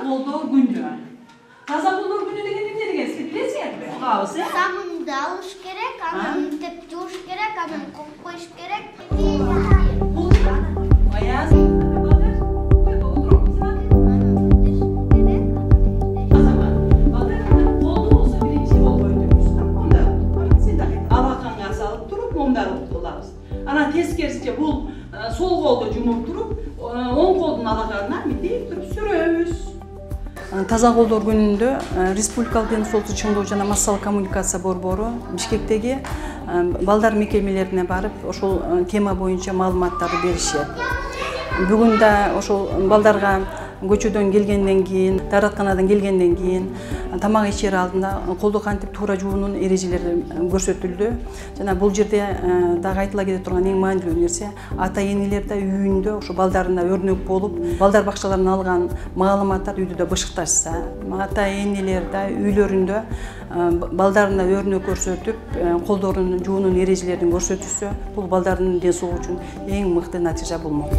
kolduğu gündü. Taza kolduğu günü деген ne degensizlik bilesizler mi? Ağabey. Sabunda alıш gerek, anam tep tuş gerek, anam koyuş gerek. Ayaz. Ana teskerisice bul sol kolda cumurturup on kolun alakarına deyip durup sürüyoruz. Таза колдор күнүндө Республикалык ден соолукту чыңдоо жана массалык коммуникация борбору Бишкектеги балдар мекемелерине барып, ошол тема боюнча маалыматтарды беришет. Бүгүн да ошол балдарга көчөдөн келгенден кийин, дааратканадан келгенден кийин тамак ичер алдында колду кантип туура жуунун эрежелери көрсөтүлдү. Жана бул жерде дагы айтыла кете турган эң маанилүү нерсе ата энелер да үйүндө ошо балдарына өрнөк болуп, балдар бакчаларынан алган маалыматтар үйдө да бышыкташса, ата энелер да үйлөрүндө балдарына өрнөк көрсөтүп, колдорун жуунун эрежелерин көрсөтүшсө, бул балдардын ден соолугу үчүн эң мыкты натыйжа болмок.